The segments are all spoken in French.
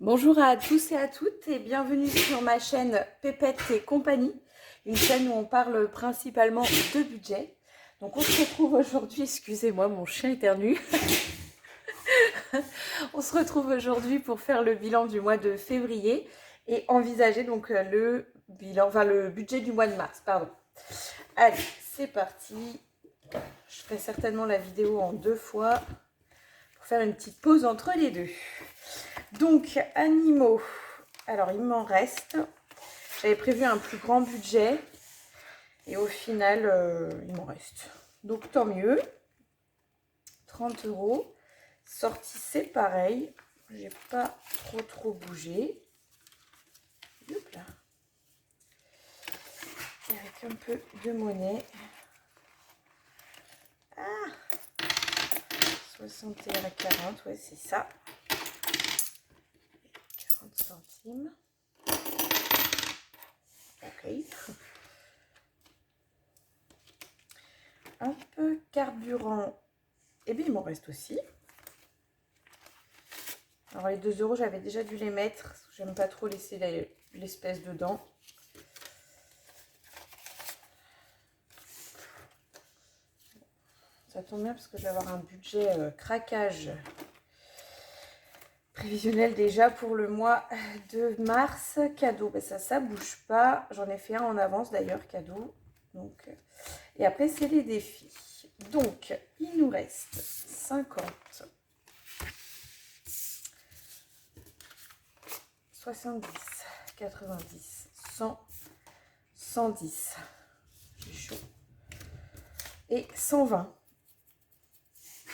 Bonjour à tous et à toutes et bienvenue sur ma chaîne Pépette et compagnie, une chaîne où on parle principalement de budget. Donc on se retrouve aujourd'hui, excusez-moi mon chien éternue, on se retrouve aujourd'hui pour faire le bilan du mois de février et envisager donc le budget du mois de mars, pardon. Allez, c'est parti. Je ferai certainement la vidéo en 2 fois pour faire une petite pause entre les deux. Donc, animaux. Alors, il m'en reste. J'avais prévu un plus grand budget. Et au final, il m'en reste. Donc, tant mieux. 30 €. Sortie, c'est pareil. J'ai pas trop bougé. Hop là. Et avec un peu de monnaie. Ah, 61 à 40, ouais, c'est ça. 40 centimes. Ok. Un peu carburant. Et bien, il m'en reste aussi. Alors, les 2 €, j'avais déjà dû les mettre. J'aime pas trop laisser l'espèce dedans. Ça tombe bien parce que je vais avoir un budget craquage prévisionnel déjà pour le mois de mars. Cadeau, ben ça bouge pas. J'en ai fait un en avance d'ailleurs, cadeau. Donc, et après, c'est les défis. Donc, il nous reste 50, 70, 90, 100, 110. J'ai chaud. Et 120.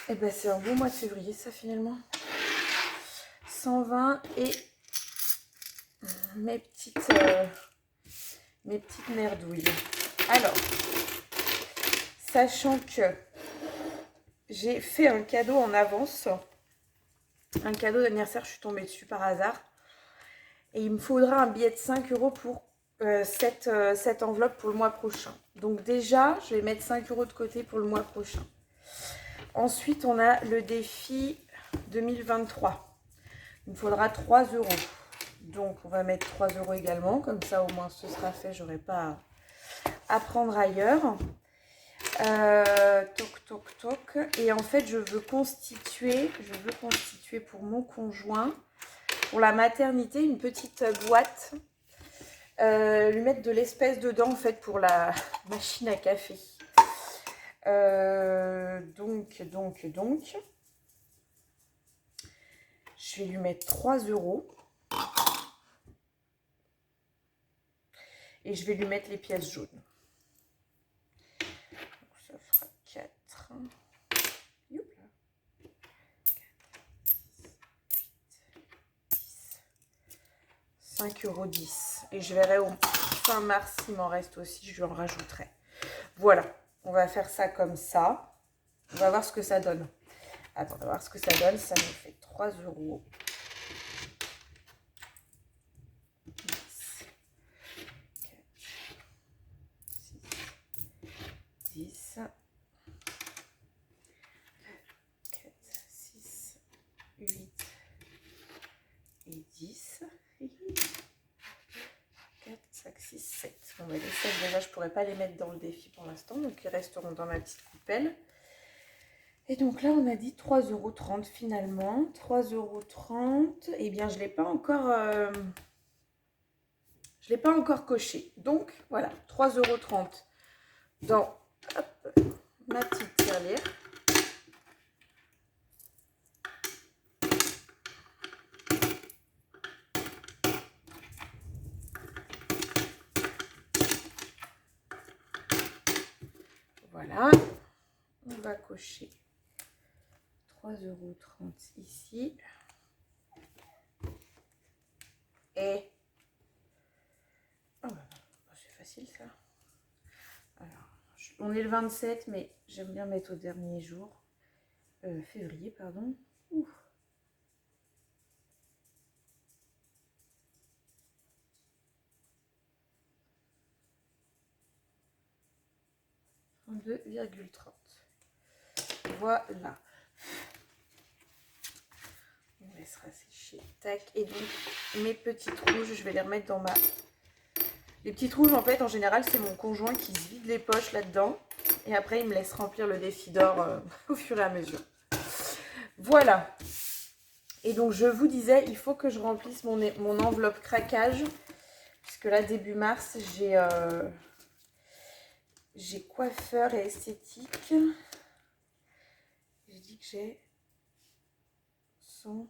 Et ben c'est un beau mois de février, ça finalement. 120 et mes petites merdouilles. Alors, sachant que j'ai fait un cadeau en avance, un cadeau d'anniversaire, je suis tombée dessus par hasard. Et il me faudra un billet de 5 € pour cette enveloppe pour le mois prochain. Donc déjà, je vais mettre 5 € de côté pour le mois prochain. Ensuite, on a le défi 2023. Il me faudra 3 €. Donc, on va mettre 3 € également. Comme ça, au moins, ce sera fait. Je n'aurai pas à prendre ailleurs. Toc. Et en fait, je veux constituer pour mon conjoint, pour la maternité, une petite boîte. Lui mettre de l'espèce dedans, en fait, pour la machine à café. Donc, je vais lui mettre 3 €. Et je vais lui mettre les pièces jaunes. Donc, ça fera 4. Youp là. 5,10 €. Et je verrai au fin mars s'il m'en reste aussi, je lui en rajouterai. Voilà, on va faire ça comme ça. On va voir ce que ça donne. Attends, on va voir ce que ça donne. Ça nous fait 3 €. 10, 4, 6, 8 et 10. 4, 5, 6, 7. Bon, bah, les 7, déjà, je ne pourrais pas les mettre dans le défi pour l'instant. Donc, ils resteront dans ma petite coupelle. Et donc là, on a dit 3,30 € finalement. 3,30 €. Eh bien, je ne l'ai pas encore... je ne l'ai pas encore coché. Donc, voilà, 3,30 € dans ma petite tirelire. Voilà, on va cocher 3,30 € ici. Et... oh, c'est facile ça. Alors, on est le 27, mais j'aime bien mettre au dernier jour. Février, pardon. Ouf. 32,30. Voilà. On met laissera sécher. Tac. Et donc, mes petites rouges, je vais les remettre dans ma... Les petites rouges, en fait, en général, c'est mon conjoint qui se vide les poches là-dedans. Et après, il me laisse remplir le défi d'or au fur et à mesure. Voilà. Et donc, je vous disais, il faut que je remplisse mon enveloppe craquage. Puisque là, début mars, j'ai coiffeur et esthétique. J'ai dit que j'ai 100.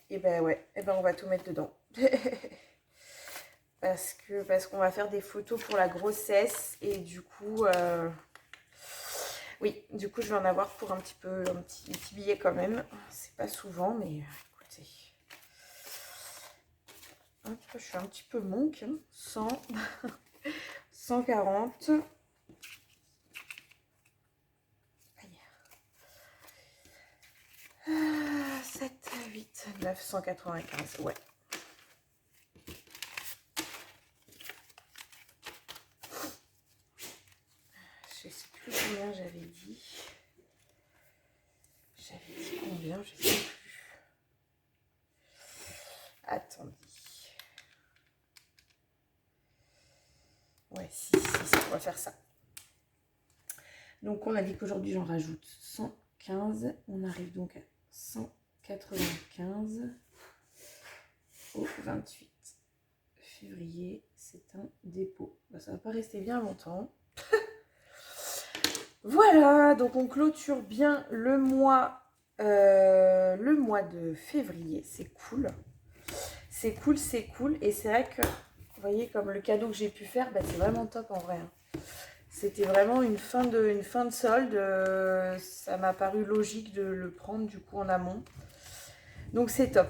Et ben ouais, et ben on va tout mettre dedans. parce qu'on va faire des photos pour la grossesse. Et du coup, oui, du coup, je vais en avoir pour un petit billet quand même. C'est pas souvent, mais écoutez. Hop, je suis un petit peu monk. 100, 140. 7, 8, 9, 195, ouais. Je sais plus combien j'avais dit. J'avais dit combien, je sais plus. Attendez. Ouais, si, on va faire ça. Donc, on a dit qu'aujourd'hui, j'en rajoute 115. On arrive donc à 195 au 28 février. C'est un dépôt. Bah, ça va pas rester bien longtemps. Voilà, donc on clôture bien le mois de février. C'est cool. C'est cool, c'est cool. Et c'est vrai que, vous voyez, comme le cadeau que j'ai pu faire, bah, c'est vraiment top en vrai. C'était vraiment une fin de solde. Ça m'a paru logique de le prendre du coup en amont. Donc c'est top.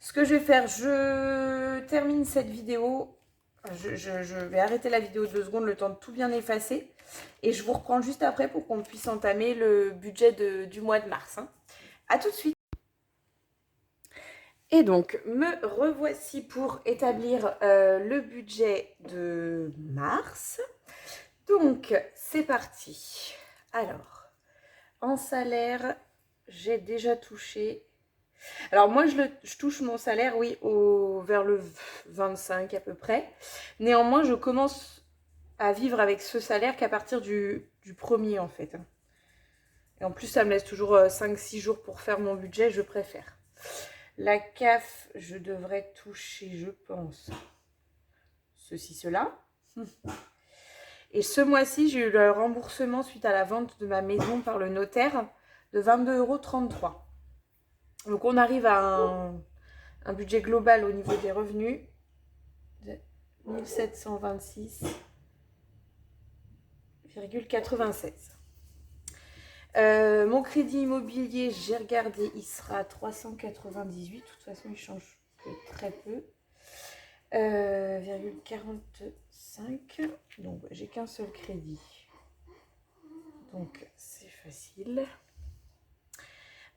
Ce que je vais faire, je termine cette vidéo. Je vais arrêter la vidéo 2 secondes, le temps de tout bien effacer. Et je vous reprends juste après pour qu'on puisse entamer le budget du mois de mars. A tout de suite. Et donc, me revoici pour établir le budget de mars. Donc, c'est parti. Alors, en salaire, j'ai déjà touché... Alors moi, je touche mon salaire, oui, vers le 25 à peu près. Néanmoins, je commence à vivre avec ce salaire qu'à partir du 1er, en fait. Et en plus, ça me laisse toujours 5-6 jours pour faire mon budget, je préfère. La CAF, je devrais toucher, je pense, ceci, cela. Et ce mois-ci, j'ai eu le remboursement suite à la vente de ma maison par le notaire de 22,33 €. Donc, on arrive à un budget global au niveau des revenus de 1726,96 €. Mon crédit immobilier, j'ai regardé, il sera à 398. De toute façon, il change que très peu. 45. Donc, j'ai qu'un seul crédit. Donc, c'est facile.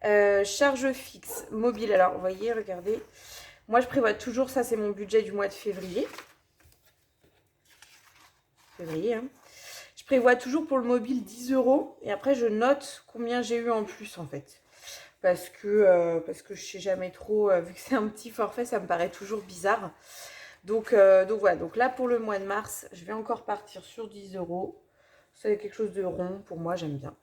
Charge fixe, mobile. Alors, vous voyez, regardez. Moi, je prévois toujours, ça c'est mon budget du mois de février. Hein. Je prévois toujours pour le mobile 10 € et après je note combien j'ai eu en plus en fait. Parce que je sais jamais trop, vu que c'est un petit forfait, ça me paraît toujours bizarre. Donc voilà, donc là pour le mois de mars, je vais encore partir sur 10 €. C'est quelque chose de rond, pour moi j'aime bien.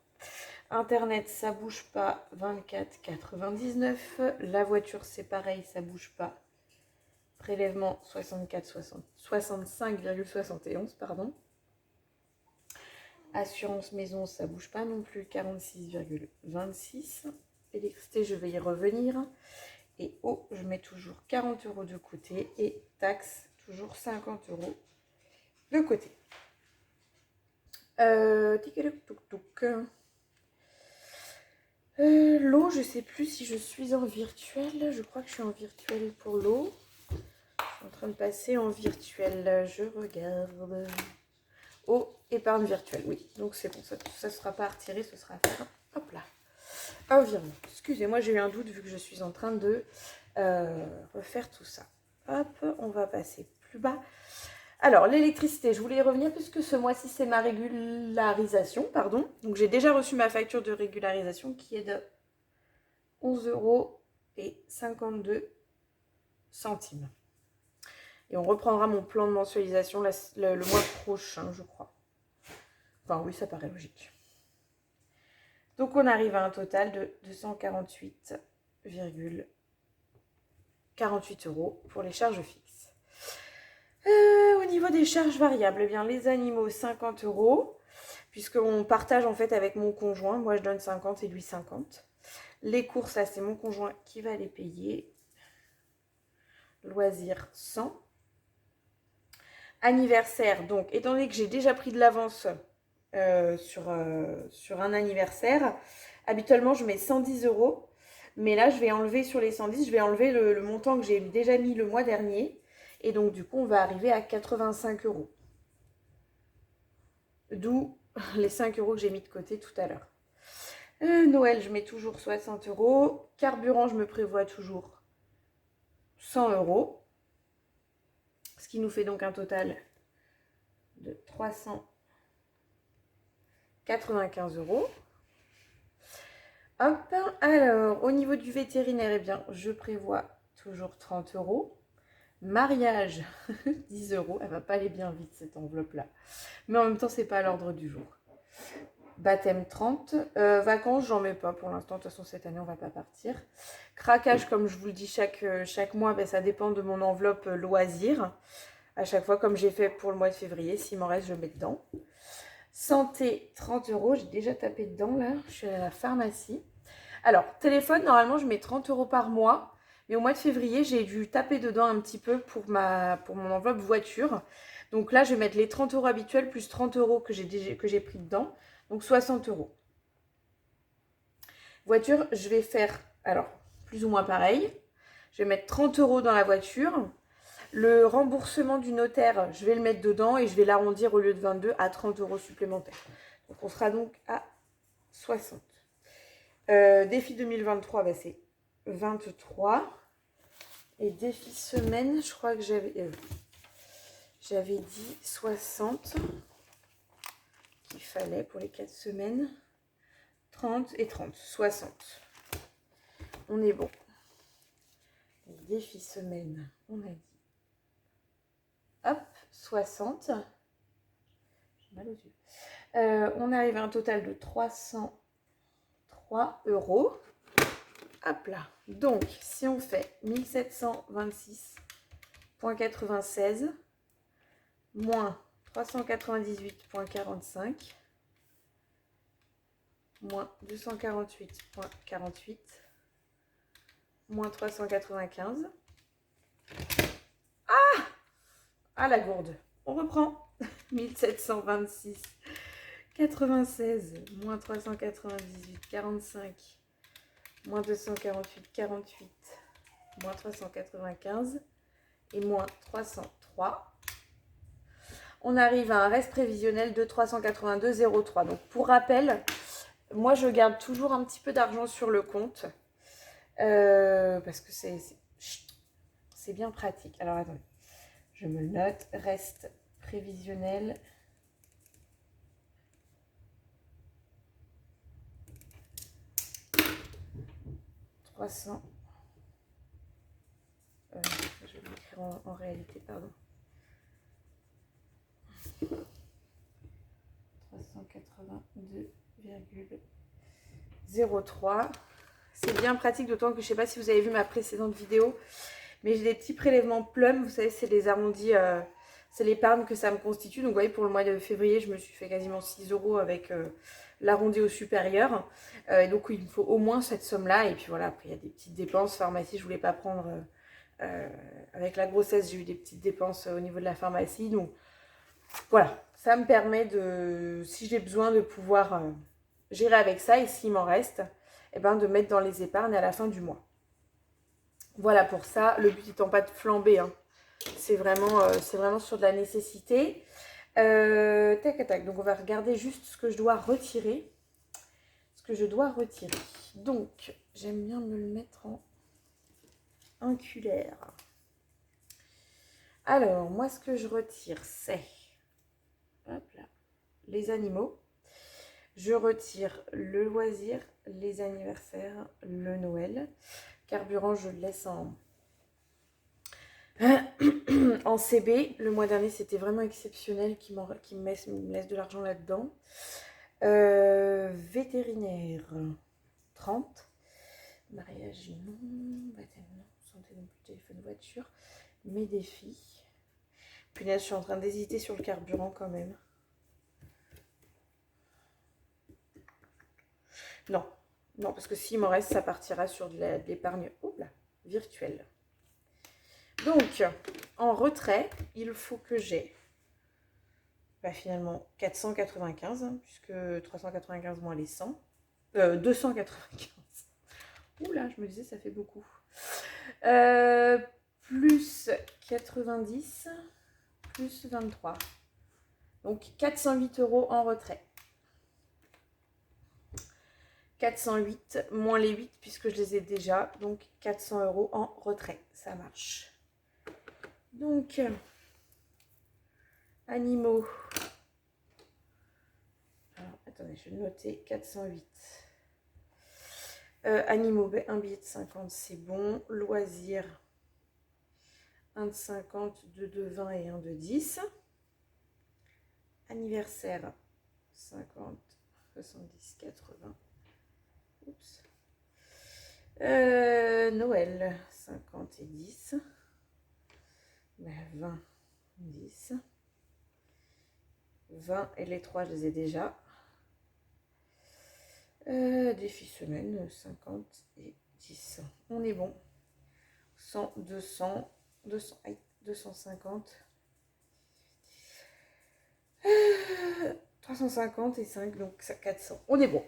Internet, ça bouge pas, 24,99 €. La voiture, c'est pareil, ça bouge pas. Prélèvement, 65,71 €, pardon. Assurance maison, ça bouge pas non plus, 46,26 €. Électricité, je vais y revenir. Et eau, je mets toujours 40 € de côté. Et taxes, toujours 50 € de côté. L'eau, je sais plus si je suis en virtuel. Je crois que je suis en virtuel pour l'eau. Je suis en train de passer en virtuel. Je regarde. Eau, épargne virtuelle, oui. Donc c'est bon, ça ne sera pas à retirer, ce sera à faire. Hop là. Un virement. Excusez-moi, j'ai eu un doute vu que je suis en train de refaire tout ça. Hop, on va passer plus bas. Alors, l'électricité, je voulais y revenir puisque ce mois-ci, c'est ma régularisation, pardon. Donc, j'ai déjà reçu ma facture de régularisation qui est de 11,52 €. Et on reprendra mon plan de mensualisation le mois prochain, je crois. Enfin oui, ça paraît logique. Donc on arrive à un total de 248,48 € pour les charges fixes. Au niveau des charges variables, eh bien les animaux 50 €, puisqu'on partage en fait avec mon conjoint. Moi je donne 50 et lui 50. Les courses, là c'est mon conjoint qui va les payer. Loisirs 100. Anniversaire, donc étant donné que j'ai déjà pris de l'avance sur un anniversaire, habituellement je mets 110 €. Mais là je vais enlever sur les 110, je vais enlever le montant que j'ai déjà mis le mois dernier. Et donc du coup on va arriver à 85 €. D'où les 5 € que j'ai mis de côté tout à l'heure. Noël, je mets toujours 60 €. Carburant, je me prévois toujours 100 €. Ce qui nous fait donc un total de 395 €. Hop, alors au niveau du vétérinaire, eh bien, je prévois toujours 30 €. Mariage, 10 €. Elle va pas aller bien vite cette enveloppe-là. Mais en même temps, c'est pas à l'ordre du jour. Baptême 30. Vacances, j'en mets pas pour l'instant. De toute façon, cette année, on va pas partir. Craquage, comme je vous le dis chaque mois, ben, ça dépend de mon enveloppe loisir. À chaque fois, comme j'ai fait pour le mois de février. S'il m'en reste, je mets dedans. Santé, 30 €. J'ai déjà tapé dedans, là. Je suis à la pharmacie. Alors, téléphone, normalement, je mets 30 € par mois. Mais au mois de février, j'ai dû taper dedans un petit peu pour mon enveloppe voiture. Donc là, je vais mettre les 30 € habituels plus 30 € que j'ai pris dedans. Donc 60 €. Voiture, je vais faire, alors, plus ou moins pareil. Je vais mettre 30 € dans la voiture. Le remboursement du notaire, je vais le mettre dedans et je vais l'arrondir au lieu de 22 à 30 € supplémentaires. Donc on sera donc à 60. Défi 2023, bah, c'est 23. Et défi semaine, je crois que j'avais dit 60 qu'il fallait pour les 4 semaines. 30 et 30, 60. On est bon. Les défis semaine, on a dit. Hop, 60. J'ai mal aux yeux. On arrive à un total de 303 €. Hop là. Donc, si on fait 1726,96 moins 398,45 moins 248,48 moins 395. Ah, la gourde. On reprend. 1726,96 moins 398,45 moins 248,48 moins 395 et moins 303. On arrive à un reste prévisionnel de 382,03. Donc pour rappel, moi je garde toujours un petit peu d'argent sur le compte parce que c'est bien pratique. Alors attendez, je me le note. Reste prévisionnel. Je vais l'écrire en réalité, pardon. 382,03. C'est bien pratique, d'autant que je ne sais pas si vous avez vu ma précédente vidéo, mais j'ai des petits prélèvements plum. Vous savez, c'est les arrondis, c'est l'épargne que ça me constitue. Donc vous voyez, pour le mois de février, je me suis fait quasiment 6 € avec l'arrondi au supérieur. Et donc il me faut au moins cette somme-là. Et puis voilà, après il y a des petites dépenses. Pharmacie, je ne voulais pas prendre... avec la grossesse, j'ai eu des petites dépenses au niveau de la pharmacie. Donc voilà, ça me permet de, si j'ai besoin, de pouvoir gérer avec ça. Et s'il m'en reste, eh ben, de mettre dans les épargnes à la fin du mois. Voilà pour ça. Le but étant pas de flamber, hein. C'est vraiment sur de la nécessité. Tac, tac. Donc on va regarder juste ce que je dois retirer. Donc j'aime bien me le mettre en inculaire. Alors moi ce que je retire c'est, hop là, les animaux. Je retire le loisir, les anniversaires, le Noël. Carburant, je le laisse en CB. Le mois dernier, c'était vraiment exceptionnel qu'il me laisse de l'argent là-dedans. Vétérinaire, 30. Mariage, non. Baptême, non. Santé, non plus. Téléphone, voiture. Mes défis. Punaise, je suis en train d'hésiter sur le carburant quand même. Non. Non, parce que s'il m'en reste, ça partira sur de l'épargne virtuelle. Donc, en retrait, il faut que j'ai finalement 495, hein, puisque 395 moins les 100. 295. Oula, je me disais, ça fait beaucoup. Plus 90, plus 23. Donc, 408 € en retrait. 408 moins les 8 puisque je les ai déjà. Donc, 400 € en retrait. Ça marche. Donc, animaux. Alors, attendez, je vais noter 408. Animaux, un billet de 50, c'est bon. Loisirs, un de 50, deux de 20 et un de 10. Anniversaire, 50, 70, 80. Oups. Noël, 50 et 10. 20, 10. 20 et les 3, je les ai déjà. Défi semaine, 50 et 10. On est bon. 100, 200, 200, 250. 350 et 5, donc 400. On est bon.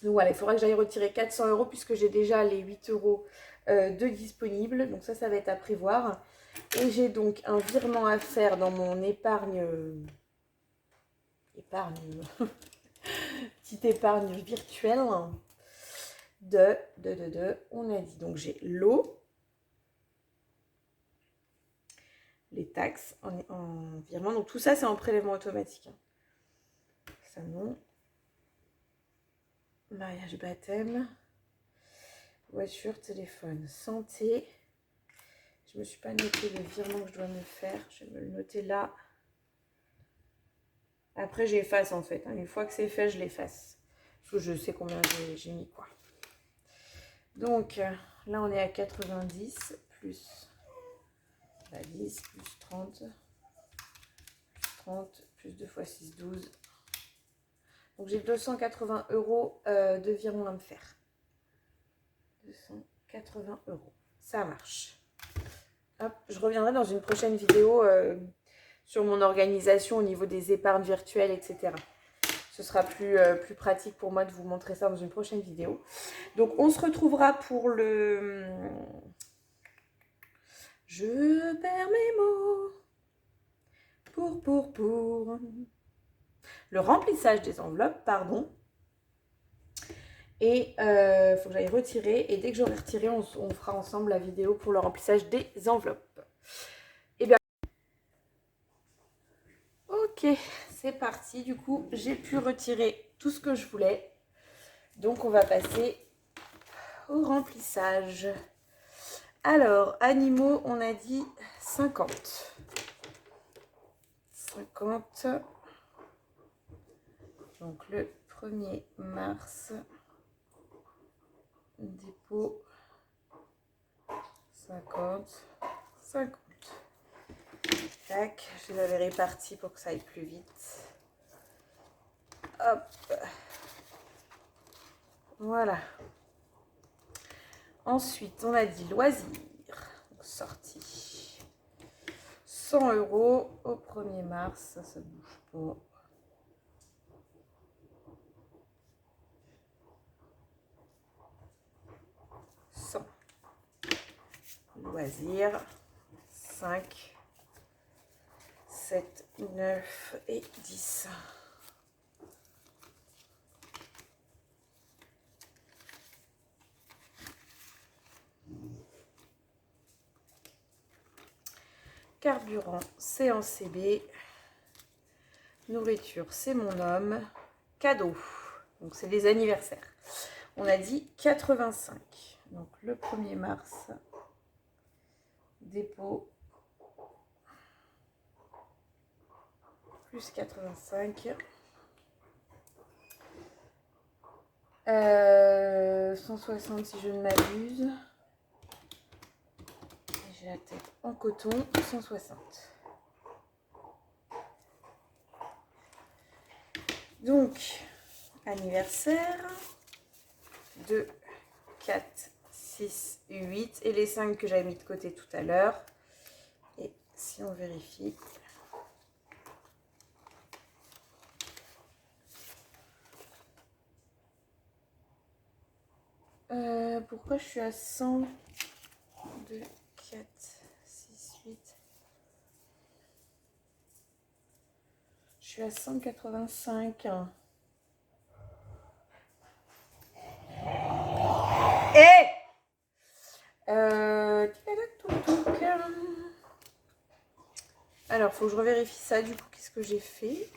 Donc voilà, il faudra que j'aille retirer 400 € puisque j'ai déjà les 8 € de disponibles. Donc ça va être à prévoir. Et j'ai donc un virement à faire dans mon épargne. Petite épargne virtuelle on a dit. Donc j'ai l'eau, les taxes en virement. Donc tout ça, c'est en prélèvement automatique. Hein. Ça, non. Mariage, baptême, voiture, téléphone, santé. Je ne me suis pas noté le virement que je dois me faire. Je vais me le noter là. Après, j'efface en fait. Hein. Une fois que c'est fait, je l'efface. Parce que je sais combien j'ai mis quoi. Donc, là, on est à 90 plus 10 plus 30. Plus 30 plus 2 fois 6, 12. Donc, j'ai 280 € de virement à me faire. 280 €. Ça marche. Hop, je reviendrai dans une prochaine vidéo sur mon organisation au niveau des épargnes virtuelles, etc. Ce sera plus pratique pour moi de vous montrer ça dans une prochaine vidéo. Donc, on se retrouvera pour le... Je perds mes mots. Pour. Le remplissage des enveloppes, pardon. Et il faut que j'aille retirer. Et dès que j'aurai retiré, on fera ensemble la vidéo pour le remplissage des enveloppes. Et bien, ok, c'est parti. Du coup, j'ai pu retirer tout ce que je voulais. Donc, on va passer au remplissage. Alors, animaux, on a dit 50. 50. Donc, le 1er mars, dépôt 50. Tac, je les avais répartis pour que ça aille plus vite. Hop. Voilà. Ensuite, on a dit loisirs. Sortie. 100 € au 1er mars. Ça ne bouge pas. Loisirs. 5, 7, 9 et 10. Carburant, c'est en CB. Nourriture, c'est mon homme. Cadeau, donc c'est les anniversaires. On a dit 85. Donc le 1er mars, dépôt, plus 85. 160 si je ne m'abuse. J'ai la tête en coton, 160. Donc, anniversaire, 2, 4, 6, 8 et les 5 que j'avais mis de côté tout à l'heure. Et si on vérifie, pourquoi je suis à 100, 2, 4, 6, 8. Je suis à 185. Et alors, faut que je revérifie ça. Du coup, qu'est-ce que j'ai fait?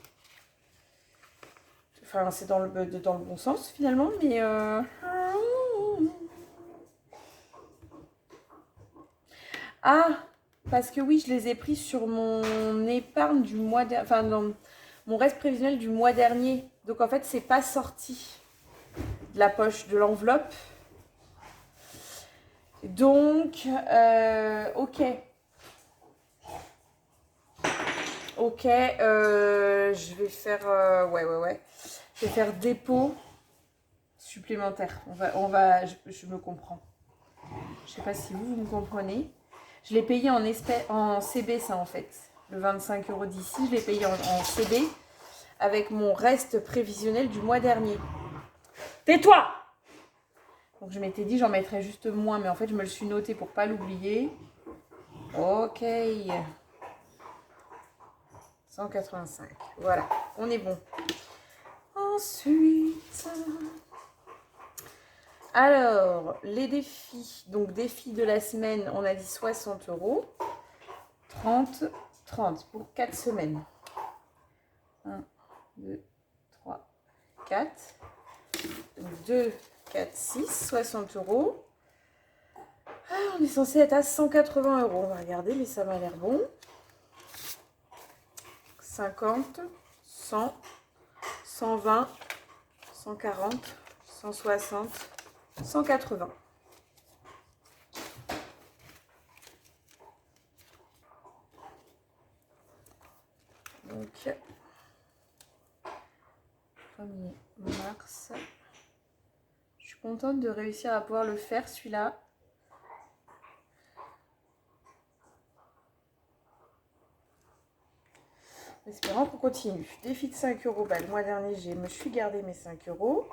Enfin, c'est dans le bon sens finalement, mais ah, parce que oui, je les ai pris sur mon épargne du mois dernier, enfin dans mon reste prévisionnel du mois dernier. Donc en fait, c'est pas sorti de la poche de l'enveloppe. Donc, ok. Ok, je vais faire, ouais. Je vais faire dépôt supplémentaire. Je me comprends. Je sais pas si vous me comprenez. Je l'ai payé en CB, ça en fait. Le 25 € d'ici, je l'ai payé en CB avec mon reste prévisionnel du mois dernier. Tais-toi! Donc je m'étais dit j'en mettrais juste moins, mais en fait je me le suis noté pour pas l'oublier. Ok. 185. Voilà, on est bon. Ensuite, alors, les défis. Donc, défi de la semaine, on a dit 60 €. 30 pour 4 semaines. 1, 2, 3, 4. 2, 4, 6, 60 €. Ah, on est censé être à 180 €. On va regarder, mais ça m'a l'air bon. 50, 100, 120, 140, 160, 180. Donc, 1er mars. Je suis contente de réussir à pouvoir le faire, celui-là. Espérons qu'on continue. Défi de 5 €. Bah, le mois dernier, je me suis gardé mes 5 €.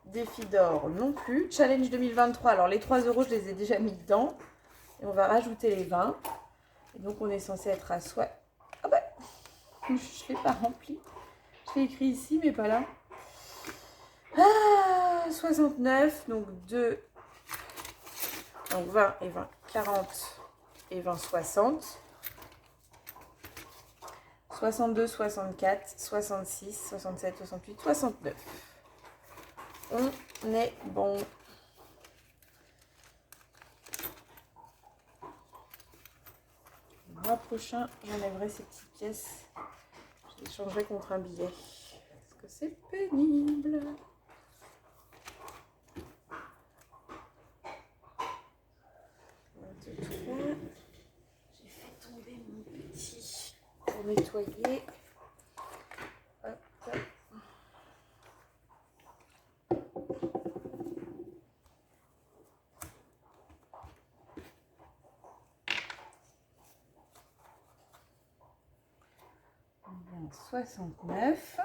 Défi d'or non plus. Challenge 2023. Alors, les 3 €, je les ai déjà mis dedans. Et on va rajouter les 20. Et donc, on est censé être à soit... Ah bah, je ne l'ai pas rempli. Je l'ai écrit ici, mais pas là. Ah, 69. Donc, 2. Donc, 20 et 20. 40 et 20, 60. 62, 64, 66, 67, 68, 69. On est bon. Le mois prochain, j'enlèverai ces petites pièces. Je les changerai contre un billet. Parce que c'est pénible. J'ai fait tomber mon petit pour nettoyer. Hop. 69.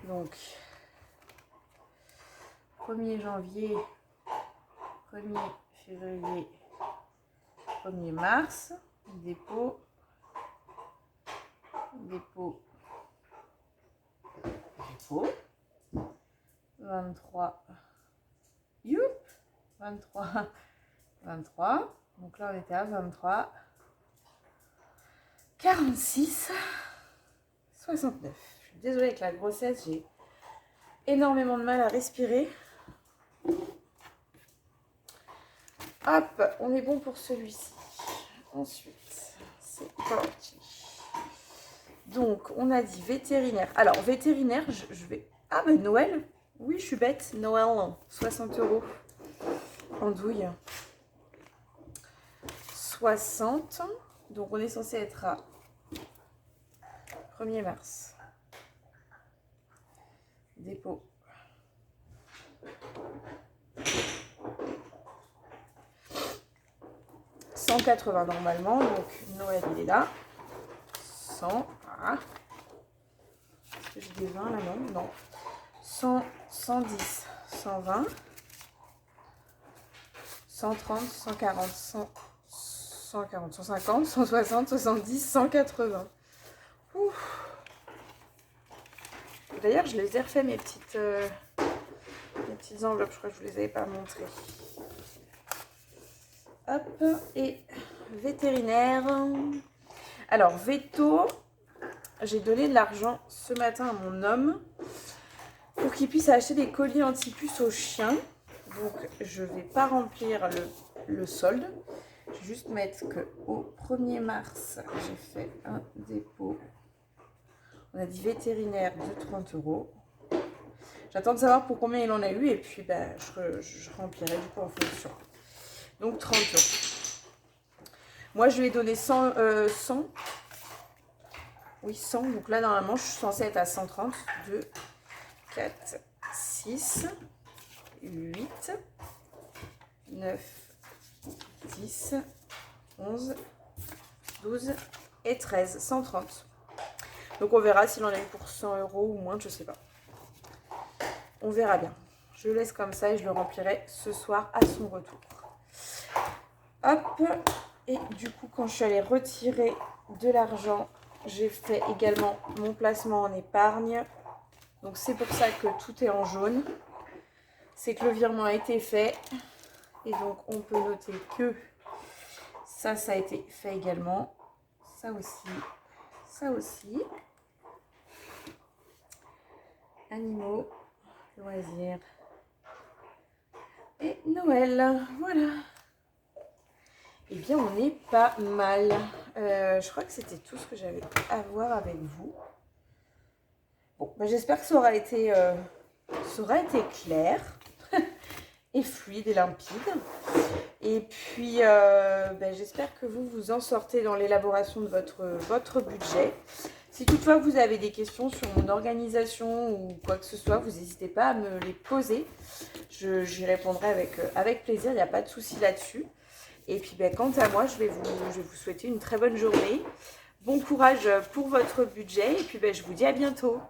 Donc, 1er janvier, 1er février, 1er mars, dépôt, 23, youp, 23. Donc là, on était à 23, 46, 69. Je suis désolée avec la grossesse, j'ai énormément de mal à respirer. Hop, on est bon pour celui-ci. Ensuite, c'est parti. Donc, on a dit vétérinaire. Alors, vétérinaire, je vais... Ah, ben Noël. Oui, je suis bête. Noël, 60 € en douille. 60. Donc, on est censé être à 1er mars. Dépôt. « 180 normalement, donc Noël il est là. 100, voilà. Est-ce que j'ai des 20 là? Non, non. 100, 110, 120, 130, 140, 140, 150, 160, 70, 180. Ouf. D'ailleurs, je les ai refait mes petites enveloppes. Je crois que je ne vous les avais pas montrées. Hop, et vétérinaire. Alors, veto, j'ai donné de l'argent ce matin à mon homme pour qu'il puisse acheter des colis anti-puces aux chiens. Donc, je ne vais pas remplir le solde. Je vais juste mettre qu'au 1er mars, j'ai fait un dépôt. On a dit vétérinaire de 30 €. J'attends de savoir pour combien il en a eu et puis ben, je remplirai du coup en fonction. Donc 30 €. Moi, je lui ai donné 100. Oui, 100. Donc là, normalement, je suis censée être à 130. 2, 4, 6, 8, 9, 10, 11, 12 et 13. 130. Donc on verra s'il en a eu pour 100 € ou moins, je sais pas. On verra bien. Je le laisse comme ça et je le remplirai ce soir à son retour. Hop. Et du coup, quand je suis allée retirer de l'argent, j'ai fait également mon placement en épargne. Donc c'est pour ça que tout est en jaune. C'est que le virement a été fait. Et donc on peut noter que ça a été fait également. Ça aussi. Ça aussi. Animaux, loisirs et Noël. Voilà. Eh bien, on est pas mal. Je crois que c'était tout ce que j'avais à voir avec vous. Bon, ben, j'espère que ça aura été clair et fluide et limpide. Et puis, ben, j'espère que vous en sortez dans l'élaboration de votre budget. Si toutefois vous avez des questions sur mon organisation ou quoi que ce soit, vous n'hésitez pas à me les poser. J'y répondrai avec plaisir, il n'y a pas de souci là-dessus. Et puis ben, quant à moi, je vais vous souhaiter une très bonne journée. Bon courage pour votre budget et puis ben, je vous dis à bientôt.